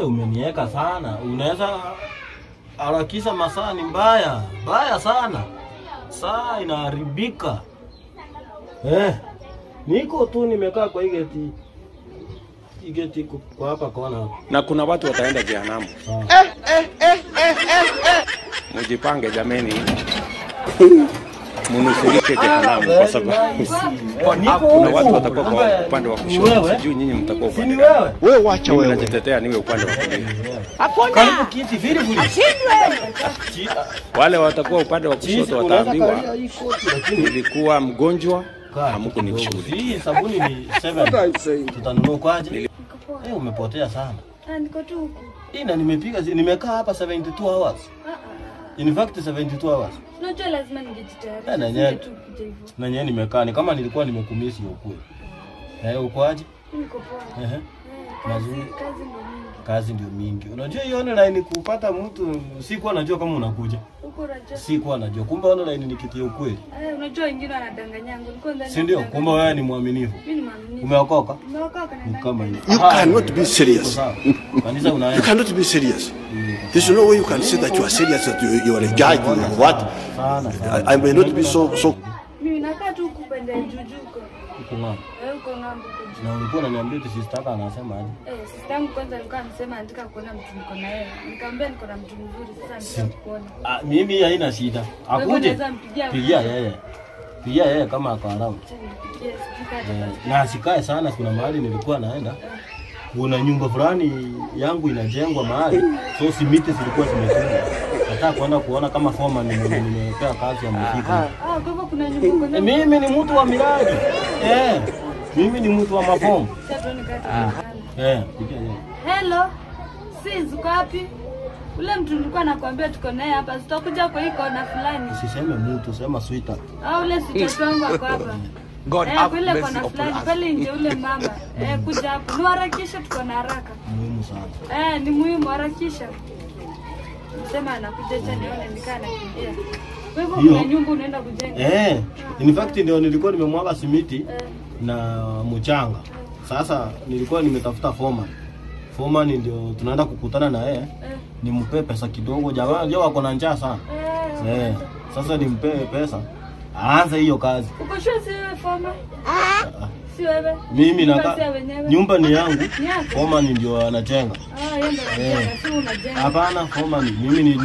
Umenieka sana. Unaweza harakisha masaa ni mbaya. Mbaya sana. Saa inaharibika. Niko tu nimekaa kwa igeti kwa hapa kona. Na kuna watu wataenda jehanamu. Mjipange jameni. Mnusurike jehanamu kwa sababu kuna watu watakuwa kwa upande wa kushoto. Sijui nyinyi mtakuwa upande gani. Wewe wacha wewe. Najitetea niwe upande wa kulia. Karibu kiti vile vile. Wale watakuwa upande wa kushoto wataambiwa nilikuwa mgonjwa, hamko nikushuhudia. Hii sabuni ni 7. Tutanunua kwaje? Umepotea sana. Niko tu huko. Na nimepiga nimekaa hapa 72 hours. In fact 72 hours. Unajua lazima ningejitayarisha. Na nyenye nimekaa ni kama nilikuwa nimekumisi ukwe. Uko aje? Niko poa. Kazi ndio mingi. Unajua hiyo online kupata mtu sikuwa najua kama unakuja. Uko raja. Sikuwa najua. Kumbe online ni kitu ya ukweli. Unajua wengine wanadanganyanga. Nilikuwa ndani. Si ndio? Kumbe wewe ni mwaminifu. Mimi ni mwaminifu. Umeokoka? Nimeokoka na kama hiyo. You cannot be serious. Kanisa unaenda. You cannot be serious. There's no way you can say that you are serious, that you are a guy or what. I may not be so. Mimi nakaa tu kupenda jujuko. Uko ng'ambo. Uko ng'ambo. Na ulikuwa unaniambia tu sister yako anasema aje? Sister yangu kwanza alikuwa anasema anataka kuona mtu niko na yeye. Nikamwambia niko na mtu mzuri sasa nitaka kuona. Mimi haina shida. Akuje. Pigia yeye kama ako around. Na asikae sana, kuna mahali nilikuwa naenda. Kuna nyumba fulani yangu inajengwa mahali. So simiti zilikuwa zimetengwa. Nataka kwenda kuona kama forma nimepea kazi ya muziki. Kwa hivyo kuna nyumba kuna. Mimi ni mtu wa miradi. Mimi ni mtu wa mafomu. Pigia yeye. Hello. Sis, uko wapi? Ule mtu nilikuwa nakwambia tuko naye hapa. Sitakuja kwa hii kona fulani. Usiseme mtu, sema sweetheart. Ule sweetheart wangu ako hapa. God have mercy upon us. Pale nje ule mama. Kuja hapo. Niharakisha, tuko na haraka. Muhimu sana. Ni muhimu, harakisha. Sema anakuja cha nione nikaa nakimbia. Kwa hivyo kuna nyumba unaenda kujenga. In fact ndio nilikuwa nimemwaga simiti na mchanga. Sasa nilikuwa nimetafuta foreman ndio tunaenda kukutana na yeye. Nimpe pesa kidogo, jamaa leo wako na njaa sana. Sasa nimpe pesa. Aanze hiyo kazi. Uko sure si wewe foreman? Si wewe. Mimi nyumba ni yangu. Foreman ndio anajenga. Yeye ndio anajenga, si unajenga. Hapana, foreman mimi ni